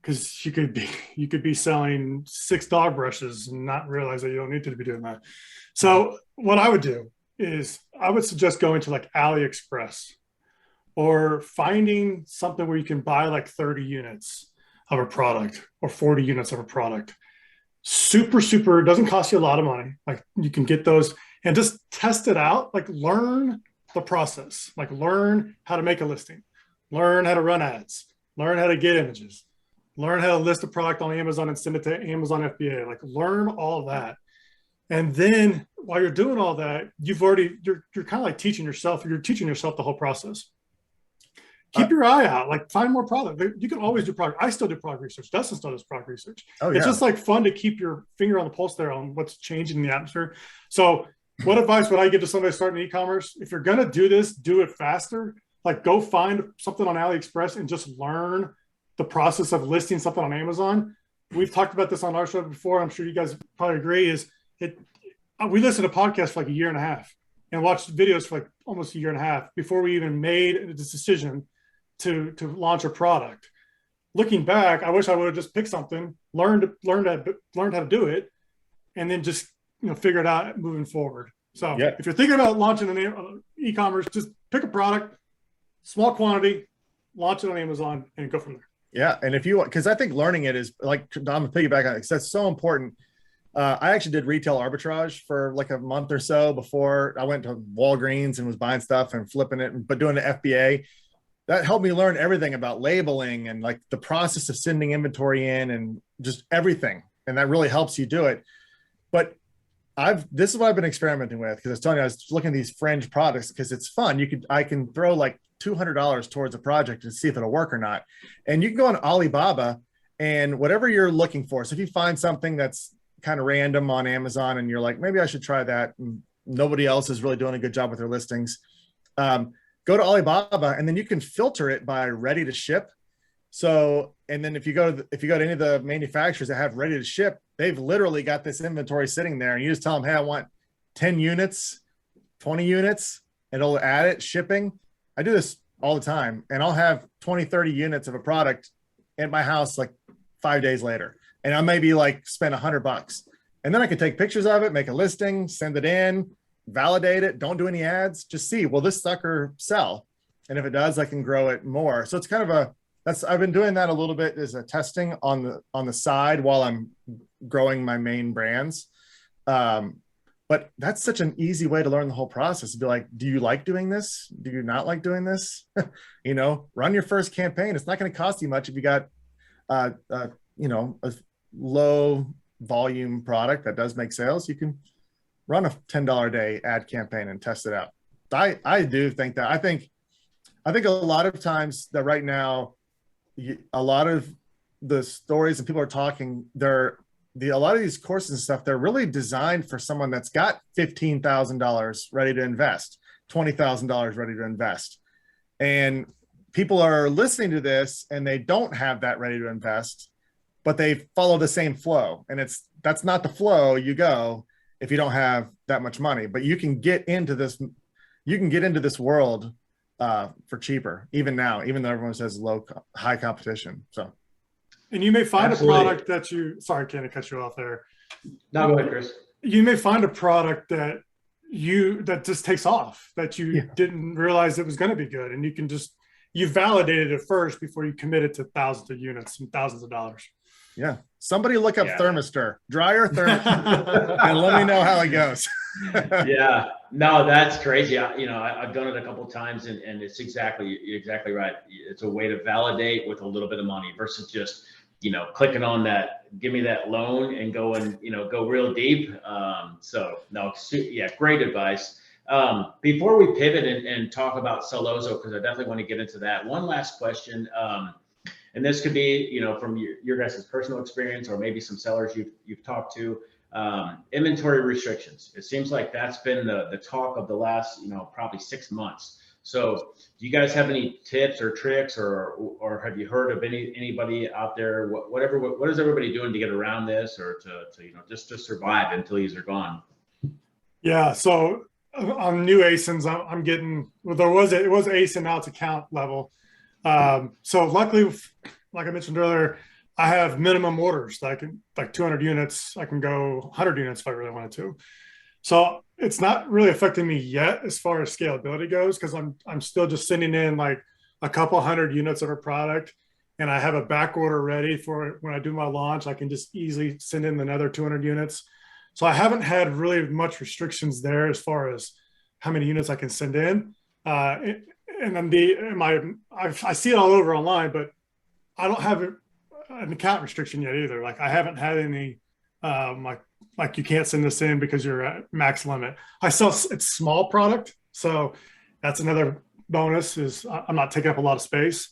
because you could be selling 6 dog brushes and not realize that you don't need to be doing that. So what I would do is I would suggest going to like AliExpress, or finding something where you can buy like 30 units of a product or 40 units of a product. Super, it doesn't cost you a lot of money. Like you can get those and just test it out. Like learn the process, like learn how to make a listing, learn how to run ads, learn how to get images, learn how to list a product on Amazon and send it to Amazon FBA. Like learn all that. And then while you're doing all that, you're kind of like teaching yourself. You're teaching yourself the whole process. Keep your eye out. Like find more product. You can always do product. I still do product research. Dustin still does product research. Oh, yeah. It's just like fun to keep your finger on the pulse there on what's changing in the atmosphere. So what advice would I give to somebody starting e-commerce? If you're gonna do this, do it faster. Like go find something on AliExpress and just learn the process of listing something on Amazon. We've talked about this on our show before. I'm sure you guys probably agree. We listened to podcasts for like a year and a half and watched videos for like almost a year and a half before we even made this decision to launch a product. Looking back, I wish I would have just picked something, learned how to do it, and then just figure it out moving forward. So if you're thinking about launching an e-commerce, just pick a product, small quantity, launch it on Amazon, and go from there. Yeah. And if you want, because I think learning it is like, I'm gonna piggyback on it because that's so important. I actually did retail arbitrage for like a month or so before I went to Walgreens and was buying stuff and flipping it, but doing the FBA. That helped me learn everything about labeling and like the process of sending inventory in and just everything. And that really helps you do it. But this is what I've been experimenting with, because I was telling you, I was looking at these fringe products because it's fun. I can throw like $200 towards a project and see if it'll work or not. And you can go on Alibaba and whatever you're looking for. So if you find something that's kind of random on Amazon and you're like, maybe I should try that, and nobody else is really doing a good job with their listings, go to Alibaba and then you can filter it by ready to ship. So, and then if you go to any of the manufacturers that have ready to ship, they've literally got this inventory sitting there, and you just tell them, hey, I want 10 units, 20 units, and it'll add it, shipping. I do this all the time, and I'll have 20, 30 units of a product at my house like 5 days later. And I maybe like spend $100, and then I can take pictures of it, make a listing, send it in, validate it, don't do any ads, just see, will this sucker sell? And if it does, I can grow it more. So it's kind of I've been doing that a little bit as a testing on the side while I'm growing my main brands. But that's such an easy way to learn the whole process. To be like, do you like doing this? Do you not like doing this? Run your first campaign. It's not going to cost you much if you got, a low volume product that does make sales. You can run a $10 a day ad campaign and test it out. I do think that. I think a lot of times that right now, a lot of the stories and people are talking, a lot of these courses and stuff, they're really designed for someone that's got $15,000 ready to invest, $20,000 ready to invest. And people are listening to this and they don't have that ready to invest, but they follow the same flow. And that's not the flow you go if you don't have that much money. But you can get into this you can get into this world for cheaper, even now, even though everyone says high competition. So, and you may find Absolutely. a product that sorry, Ken, to cut you off there. No, go ahead, Chris. You may find a product that just takes off that you didn't realize it was going to be good, and you validated it first before you committed to thousands of units and thousands of dollars. Yeah, somebody look up thermistor, dryer thermistor, and let me know how it goes. Yeah, no, that's crazy. I've done it a couple of times, and it's you're exactly right. It's a way to validate with a little bit of money versus just clicking on that, give me that loan and go real deep. So no, yeah, great advice. Before we pivot and talk about Selloza, because I definitely want to get into that. One last question. And this could be, from your guys' personal experience, or maybe some sellers you've talked to. Inventory restrictions. It seems like that's been the talk of the last, probably 6 months. So do you guys have any tips or tricks, or have you heard of anybody out there? What is everybody doing to get around this, or to just to survive until these are gone? Yeah. So on new ASINs, I'm getting, it was ASIN, now it's account level. So luckily, like I mentioned earlier, I have minimum orders that I can, like 200 units. I can go 100 units if I really wanted to. So it's not really affecting me yet as far as scalability goes, because I'm still just sending in like a couple hundred units of a product, and I have a back order ready for when I do my launch. I can just easily send in another 200 units. So I haven't had really much restrictions there as far as how many units I can send in. And then I see it all over online, but I don't have an account restriction yet either. Like I haven't had any like you can't send this in because you're at max limit. It's small product, so that's another bonus, is I'm not taking up a lot of space,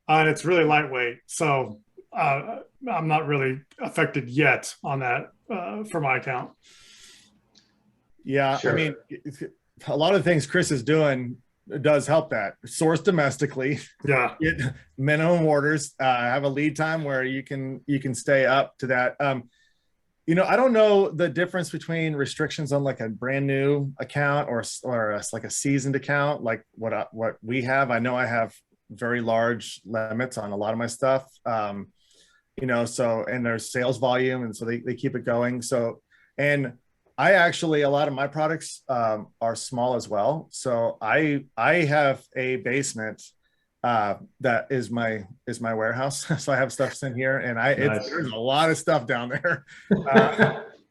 and it's really lightweight. So I'm not really affected yet on that for my account. Yeah, sure. I mean, a lot of things Kris is doing does help that. Source domestically. Yeah. Get minimum orders. Have a lead time where you can stay up to that. I don't know the difference between restrictions on like a brand new account or like a seasoned account, like what we have. I know I have very large limits on a lot of my stuff. So, and there's sales volume, and so they keep it going. So, and I actually, a lot of my products are small as well. So I have a basement that is my warehouse. So I have stuff in here, and there's a lot of stuff down there.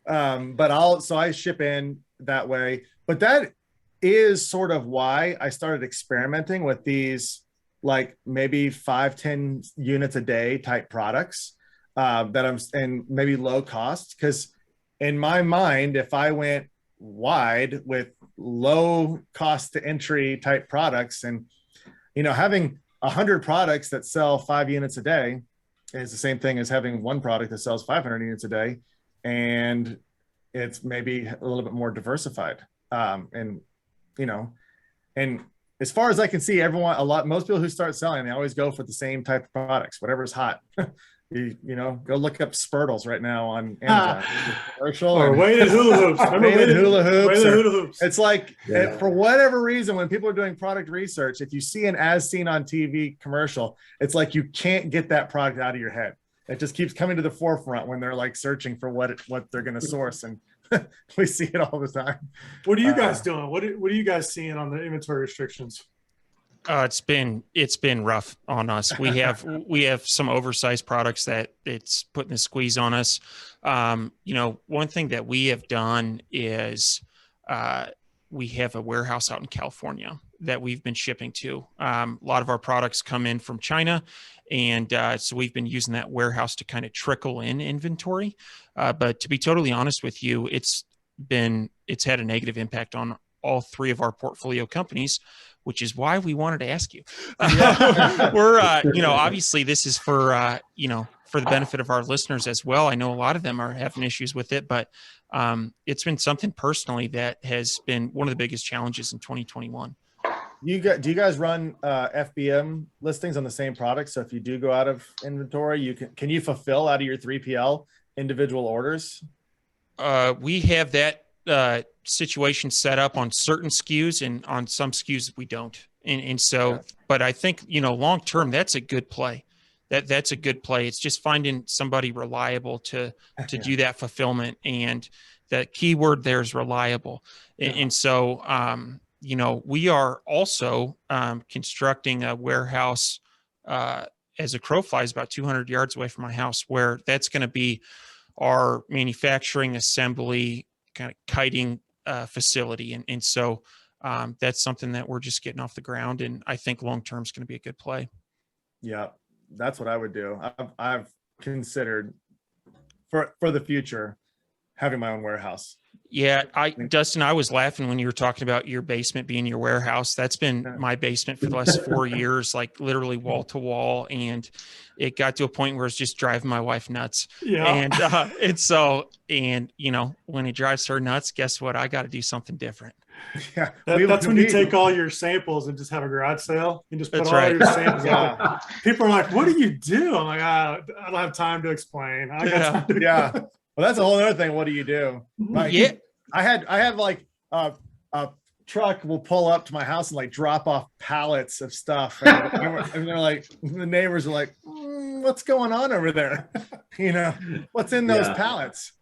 But I ship in that way. But that is sort of why I started experimenting with these, like maybe 5-10 units a day type products and maybe low cost, because in my mind, if I went wide with low cost to entry type products, and having 100 products that sell 5 units a day is the same thing as having one product that sells 500 units a day, and it's maybe a little bit more diversified. And as far as I can see, most people who start selling, they always go for the same type of products, whatever's hot. Go look up Spurtles right now on Amazon. Commercial or weighted hula hoops. Weighted hula hoops. It's like, yeah. For whatever reason, when people are doing product research, if you see an as seen on TV commercial, it's like you can't get that product out of your head. It just keeps coming to the forefront when they're like searching for what they're going to source, and we see it all the time. What are you guys doing? What are you guys seeing on the inventory restrictions? It's been rough on us. We have some oversized products that it's putting a squeeze on us. One thing that we have done is we have a warehouse out in California that we've been shipping to. A lot of our products come in from China, and so we've been using that warehouse to kind of trickle in inventory. But to be totally honest with you, it's had a negative impact on all 3 of our portfolio companies, which is why we wanted to ask you. We're, obviously this is for the benefit of our listeners as well. I know a lot of them are having issues with it, but it's been something personally that has been one of the biggest challenges in 2021. Do you guys run FBM listings on the same product? So if you do go out of inventory, can you fulfill out of your 3PL individual orders? We have that situation set up on certain SKUs, and on some SKUs we don't. And so, but I think, long term, that's a good play. That's a good play. It's just finding somebody reliable to do that fulfillment. And the key word there is reliable. And so, we are also constructing a warehouse as a crow flies about 200 yards away from my house, where that's going to be our manufacturing, assembly, kind of kiting facility. And so that's something that we're just getting off the ground. And I think long-term is going to be a good play. Yeah, that's what I would do. I've considered for the future having my own warehouse. Yeah, Dustin, I was laughing when you were talking about your basement being your warehouse. That's been my basement for the last 4 years, like literally wall to wall. And it got to a point where it's just driving my wife nuts. Yeah. And when it drives her nuts, guess what? I got to do something different. Yeah, that's when you take all your samples and just have a garage sale and just put That's all right. your samples out. People are like, what do you do? I'm like, I don't have time to explain. I got time to Yeah. Well, that's a whole other thing. What do you do? Like, Yeah. I had like a truck will pull up to my house and like drop off pallets of stuff. And they're like, the neighbors are like, what's going on over there? What's in those pallets?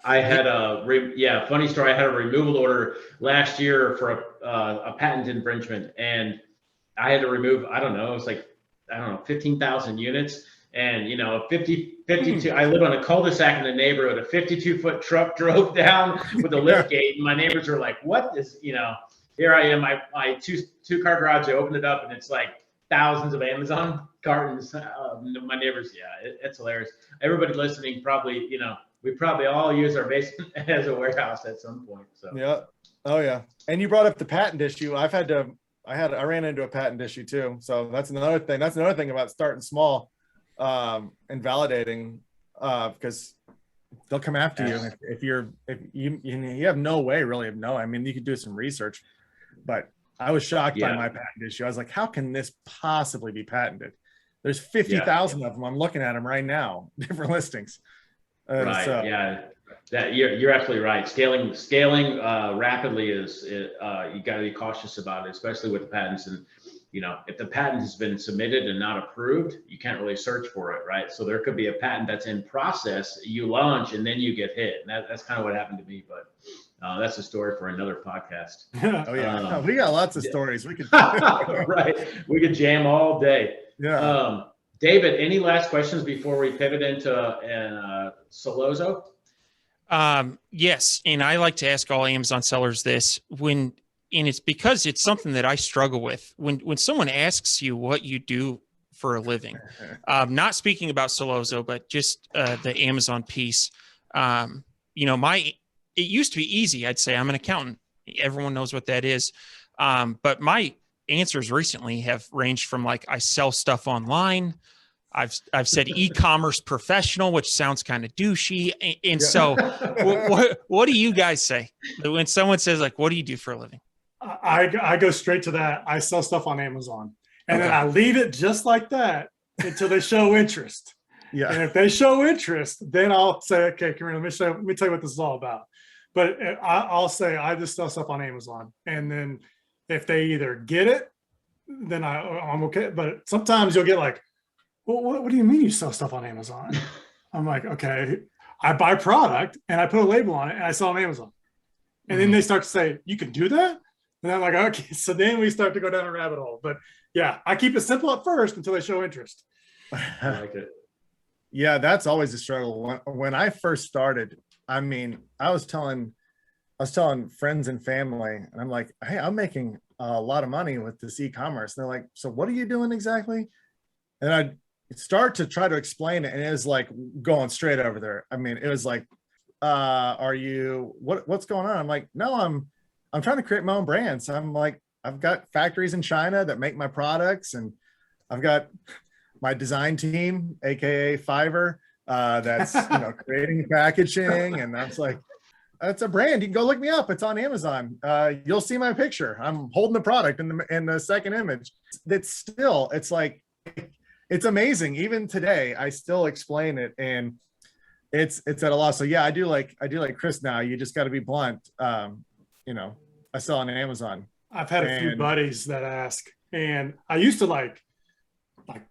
I had funny story. I had a removal order last year for a patent infringement, and I had to remove, I don't know, 15,000 units. And, 52, I live on a cul-de-sac in the neighborhood, a 52-foot truck drove down with a lift gate. And my neighbors are like, what is, here I am, my two-car garage, I opened it up and it's like thousands of Amazon cartons. My neighbors, it's hilarious. Everybody listening probably, we probably all use our basement as a warehouse at some point. So yeah. Oh yeah. And you brought up the patent issue. I ran into a patent issue too. So that's another thing. That's another thing about starting small. And validating, because they'll come after you if you have no way really of knowing. I mean, you could do some research, but I was shocked by my patent issue. I was like, how can this possibly be patented? There's 50,000 of them. I'm looking at them right now, different listings. Right. So, that you're absolutely right. Scaling rapidly is you got to be cautious about it, especially with the patents. And if the patent has been submitted and not approved, you can't really search for it, right? So there could be a patent that's in process, you launch, and then you get hit. And that's kind of what happened to me, but that's a story for another podcast. Oh yeah, we got lots of stories. We could right, we could jam all day. Yeah. David, any last questions before we pivot into Selloza? Yes, and I like to ask all Amazon sellers this and it's because it's something that I struggle with. When someone asks you what you do for a living, not speaking about Selloza, but just the Amazon piece, it used to be easy. I'd say I'm an accountant. Everyone knows what that is. But my answers recently have ranged from like, I sell stuff online. I've said e-commerce professional, which sounds kind of douchey. And so what do you guys say when someone says like, what do you do for a living? I go straight to that. I sell stuff on Amazon, and then I leave it just like that until they show interest. Yeah. And if they show interest, then I'll say, okay, Karina, let me tell you what this is all about. But I'll say I just sell stuff on Amazon, and then if they either get it, then I'm okay. But sometimes you'll get like, well, what do you mean you sell stuff on Amazon? I'm like, okay, I buy product and I put a label on it and I sell on Amazon. And then they start to say, you can do that? And I'm like, okay, so then we start to go down a rabbit hole. But yeah, I keep it simple at first until they show interest. I like it. Yeah, that's always a struggle. When I first started, I mean, I was telling friends and family, and I'm like, hey, I'm making a lot of money with this e-commerce. And they're like, so what are you doing exactly? And I start to try to explain it, and it was like going straight over there. I mean, it was like, what's going on? I'm like, no, I'm trying to create my own brands. I'm like, I've got factories in China that make my products, and I've got my design team, AKA Fiverr, that's creating packaging. And that's like, that's a brand. You can go look me up. It's on Amazon. You'll see my picture. I'm holding the product in the second image. It's like, it's amazing. Even today, I still explain it. And it's at a loss. So yeah, I do like Kris now. You just got to be blunt. You know, I sell on Amazon. I've had a few buddies that ask, and I used to like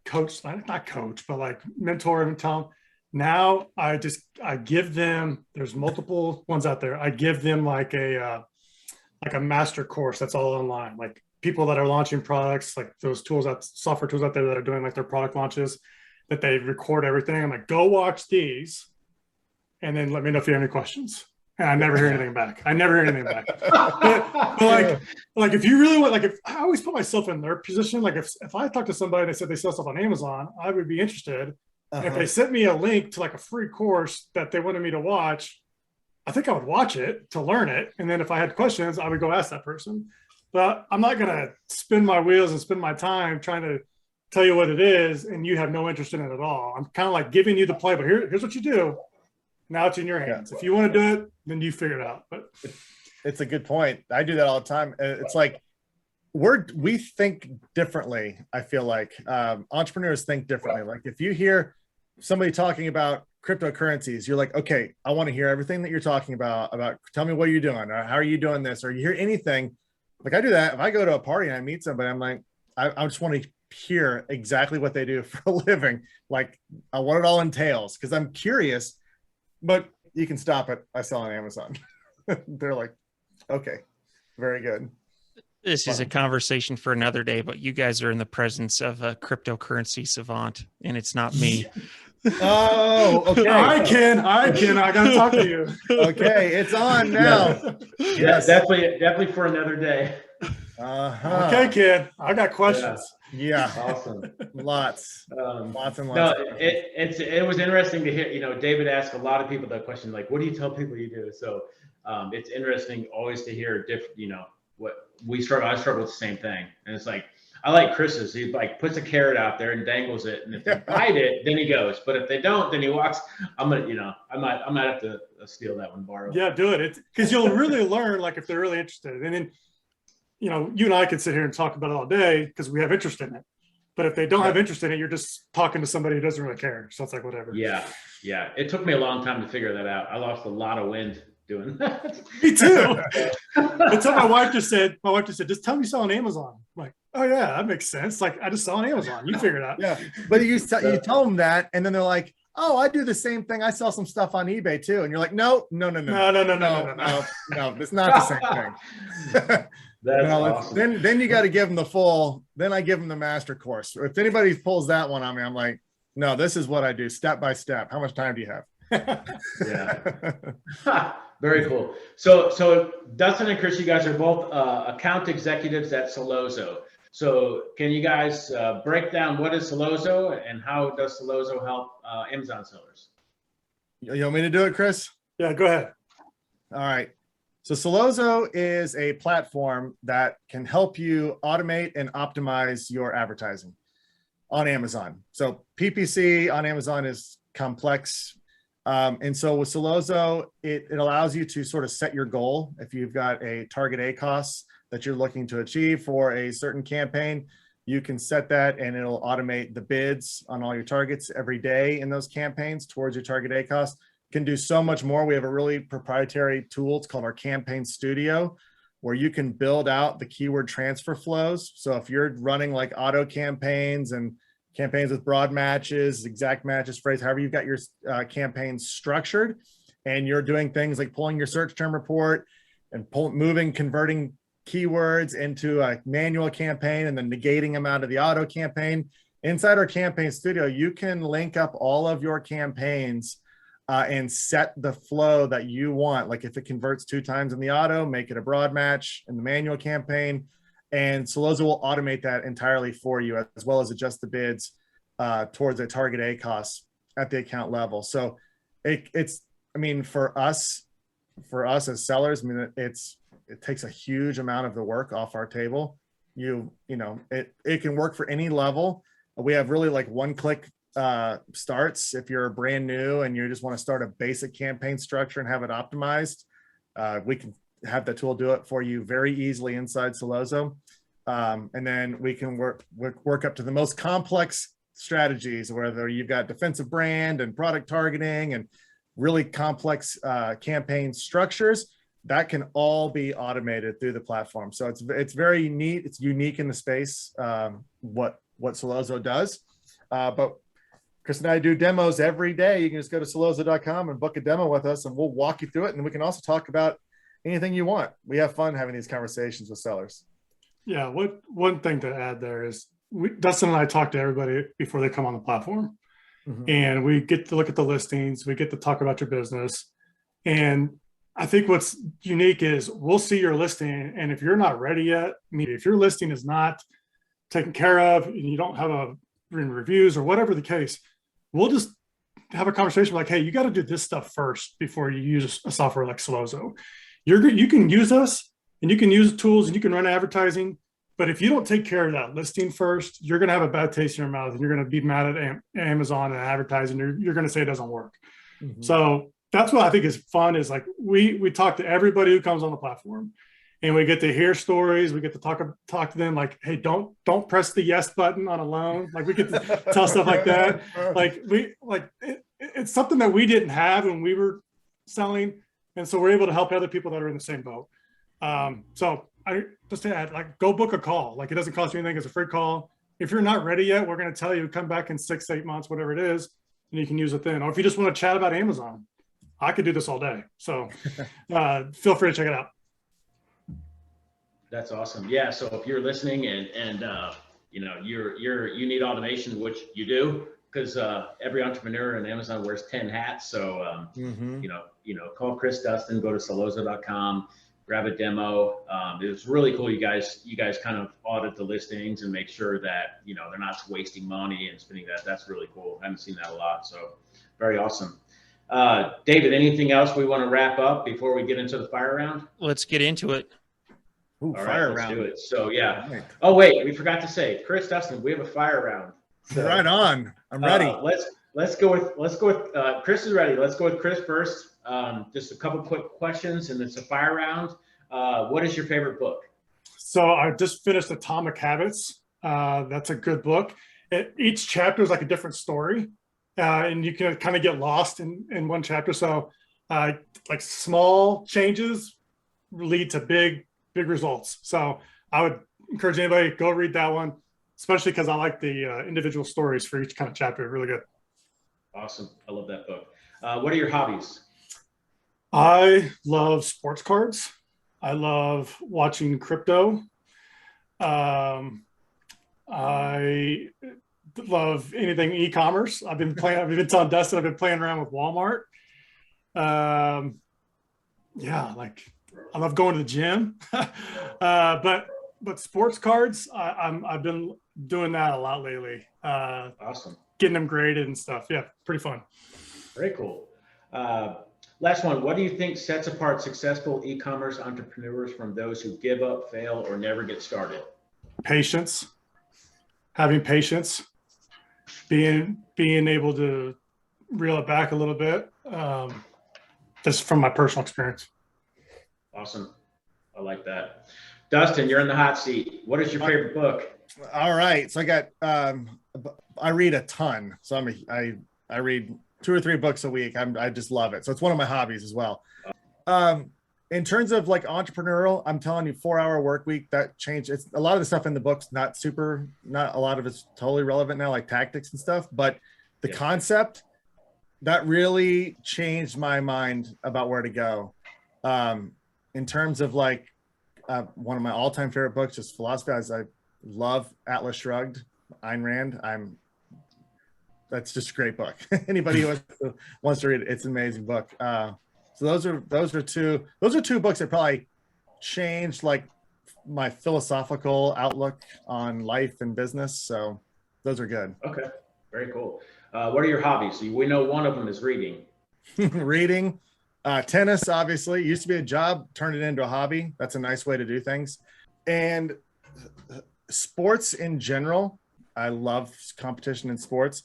coach, not coach, but like mentor and tell them. Now I give them, there's multiple ones out there. I give them like a master course that's all online. Like people that are launching products, like those tools, that software tools out there that are doing like their product launches, that they record everything. I'm like, go watch these and then let me know if you have any questions. And I never hear anything back. but like if you really want, like if I always put myself in their position, like if I talk to somebody that said they sell stuff on Amazon, I would be interested. If they sent me a link to like a free course that they wanted me to watch, I think I would watch it to learn it. And then if I had questions, I would go ask that person. But I'm not going to spin my wheels and spend my time trying to tell you what it is and you have no interest in it at all. I'm kind of like giving you the play, but here's what you do. Now it's in your hands. If you want to do it, then you figure it out. But it's a good point. I do that all the time. It's like we think differently. I feel like entrepreneurs think differently. Like if you hear somebody talking about cryptocurrencies, you're like, okay, I want to hear everything that you're talking about tell me what you're doing or how are you doing this, or you hear anything. Like I do that. If I go to a party and I meet somebody, I'm like, I just want to hear exactly what they do for a living, like what it all entails, because I'm curious. But you can stop it. I sell on Amazon. They're like, okay, very good. This is a conversation for another day, but you guys are in the presence of a cryptocurrency savant, and it's not me. Oh, okay. I can. I got to talk to you. Okay, it's on now. Yes, definitely for another day. Okay, kid. I got questions. Yeah. Awesome. Lots and lots. No, it was interesting to hear, David asked a lot of people that question, like, what do you tell people you do? So it's interesting always to hear different, what we struggle. I struggle with the same thing. And it's like, I like Kris's. He like puts a carrot out there and dangles it. And if they bite it, then he goes. But if they don't, then he walks. I might have to steal that one, borrow. Yeah, do it. It's because you'll really learn, like if they're really interested. And then, you and I could sit here and talk about it all day because we have interest in it. But if they don't have interest in it, you're just talking to somebody who doesn't really care. So it's like, whatever. Yeah. It took me a long time to figure that out. I lost a lot of wind doing that. Me too. Until my wife just said, just tell me you sell on Amazon. I'm like, oh yeah, that makes sense. Like I just sell on Amazon. You figure it out. Yeah. But you tell them that, and then they're like, oh, I do the same thing. I sell some stuff on eBay too. And you're like, no. It's not the same thing. That's awesome. Then you got to give them the full. Then I give them the master course. If anybody pulls that one on me, I'm like, no, this is what I do step by step. How much time do you have? Yeah. Very cool. So Dustin and Kris, you guys are both account executives at Selloza. So can you guys break down what is Selloza and how does Selloza help Amazon sellers? You want me to do it, Kris? Yeah, go ahead. All right. So Selloza is a platform that can help you automate and optimize your advertising on Amazon. So PPC on Amazon is complex. And so with Selloza, it allows you to sort of set your goal. If you've got a target ACoS that you're looking to achieve for a certain campaign, you can set that and it'll automate the bids on all your targets every day in those campaigns towards your target ACoS. Can do so much more. We have a really proprietary tool. It's called our Campaign Studio, where you can build out the keyword transfer flows. So if you're running like auto campaigns and campaigns with broad matches, exact matches, phrase, however you've got your campaigns structured, and you're doing things like pulling your search term report and converting keywords into a manual campaign and then negating them out of the auto campaign. Inside our Campaign Studio, you can link up all of your campaigns and set the flow that you want. Like if it converts 2 times in the auto, make it a broad match in the manual campaign. And Selloza will automate that entirely for you, as well as adjust the bids towards a target ACoS at the account level. So it's, I mean, for us as sellers, I mean, it takes a huge amount of the work off our table. It can work for any level. We have really like one-click starts. If you're brand new and you just want to start a basic campaign structure and have it optimized, we can have the tool do it for you very easily inside Selloza. And then we can work up to the most complex strategies, whether you've got defensive brand and product targeting and really complex campaign structures, that can all be automated through the platform. So it's very neat. It's unique in the space, what Selloza does. But Kris and I do demos every day. You can just go to Selloza.com and book a demo with us, and we'll walk you through it. And we can also talk about anything you want. We have fun having these conversations with sellers. Yeah, one thing to add there is Dustin and I talk to everybody before they come on the platform. Mm-hmm. And we get to look at the listings. We get to talk about your business. And I think what's unique is we'll see your listing. And if you're not ready yet, if your listing is not taken care of and you don't have reviews or whatever the case, we'll just have a conversation like, hey, you got to do this stuff first before you use a software like Selloza. You can use us and you can use tools and you can run advertising. But if you don't take care of that listing first, you're going to have a bad taste in your mouth and you're going to be mad at Amazon and advertising. You're going to say it doesn't work. Mm-hmm. So that's what I think is fun is like we talk to everybody who comes on the platform and we get to hear stories. We get to talk to them like, hey, don't press the yes button on a loan. Like we get to tell stuff like that. It's something that we didn't have when we were selling. And so we're able to help other people that are in the same boat. So I just to add, like, go book a call. Like, it doesn't cost you anything. It's a free call. If you're not ready yet, we're going to tell you, come back in 6-8 months, whatever it is, and you can use it then. Or if you just want to chat about Amazon, I could do this all day. So feel free to check it out. That's awesome. Yeah. So if you're listening and you know, you need automation, which you do, because every entrepreneur in Amazon wears 10 hats. So, you know, call Kris Dustin, go to Selloza.com, grab a demo. It's really cool. You guys kind of audit the listings and make sure that, you know, they're not wasting money and spending that. That's really cool. I haven't seen that a lot. So very awesome. David, anything else we want to wrap up before we get into the fire round? Let's get into it. Ooh, all fire right, let's round. do it. So yeah. Right. Oh wait, we forgot to say, Kris Dustin, we have a fire round. So, right on. I'm ready. Let's go with Kris is ready. Let's go with Kris first. Just a couple quick questions, and it's a fire round. What is your favorite book? So I just finished Atomic Habits. That's a good book. Each chapter is like a different story, and you can kind of get lost in one chapter. So like small changes lead to big results. So I would encourage anybody, go read that one, especially because I like the individual stories for each kind of chapter. Really good. Awesome. I love that book. What are your hobbies? I love sports cards. I love watching crypto. I love anything e-commerce. I've been telling Dustin, I've been playing around with Walmart. Yeah, like I love going to the gym. But sports cards, I've been doing that a lot lately. Awesome. Getting them graded and stuff. Yeah, pretty fun. Very cool. Last one. What do you think sets apart successful e-commerce entrepreneurs from those who give up, fail, or never get started? Patience. Having patience. Being able to reel it back a little bit. Just from my personal experience. Awesome. I like that. Dustin, you're in the hot seat. What is your favorite book? All right. So I got, I read a ton. So I read 2 or 3 books a week. I just love it. So it's one of my hobbies as well. In terms of like entrepreneurial, I'm telling you, 4-hour work week, that changed. It's a lot of the stuff in the books, not a lot of it's totally relevant now, like tactics and stuff, but the concept that really changed my mind about where to go. In terms of like, one of my all-time favorite books is philosophy. I love Atlas Shrugged, Ayn Rand. That's just a great book. Anybody who wants to read it, it's an amazing book. So those are two books that probably changed like my philosophical outlook on life and business. So those are good. Okay, very cool. What are your hobbies? So we know one of them is reading. Reading, tennis, obviously used to be a job, turned it into a hobby. That's a nice way to do things. And sports in general, I love competition in sports.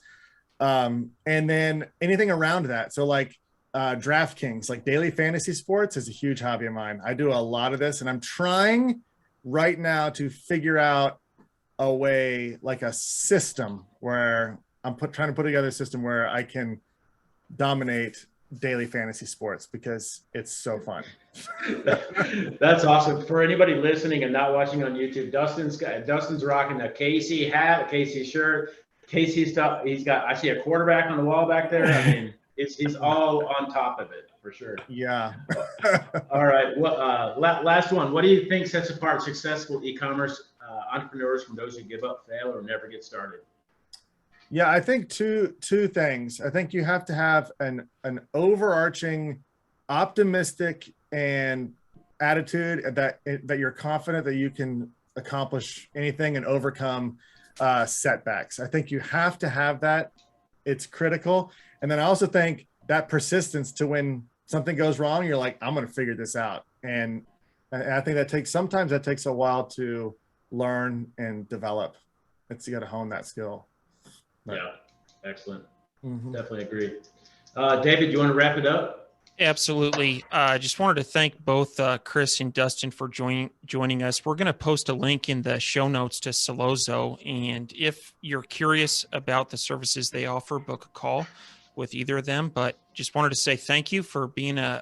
And then anything around that. So like DraftKings, like daily fantasy sports is a huge hobby of mine. I do a lot of this, and I'm trying right now to figure out a way, like a system where I'm trying to put together a system where I can dominate daily fantasy sports because it's so fun. That's awesome. For anybody listening and not watching on YouTube, Dustin's rocking a Casey hat, a Casey shirt, Casey stuff. He's got, I see a quarterback on the wall back there. I mean, he's all on top of it for sure. Yeah. All right. Well, last one. What do you think sets apart successful e-commerce entrepreneurs from those who give up, fail, or never get started? Yeah, I think two things. I think you have to have an overarching optimistic and attitude that you're confident that you can accomplish anything and overcome setbacks. I think you have to have that. It's critical. And then I also think that persistence to when something goes wrong, you're like, I'm going to figure this out. And I think sometimes that takes a while to learn and develop. You got to hone that skill. Yeah, excellent. Mm-hmm. Definitely agree. David, you want to wrap it up? Absolutely. I just wanted to thank both Kris and Dustin for joining us. We're going to post a link in the show notes to Selloza, and if you're curious about the services they offer, book a call with either of them. But just wanted to say thank you for being a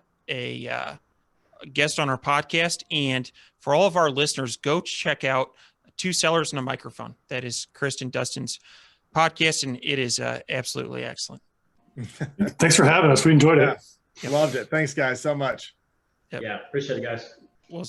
guest on our podcast, and for all of our listeners, go check out Two Sellers and a Microphone. That is Kris and Dustin's podcast, and it is absolutely excellent. Thanks for having us. We enjoyed it. Loved it. Thanks, guys, so much. Yep. Yeah, appreciate it, guys. We'll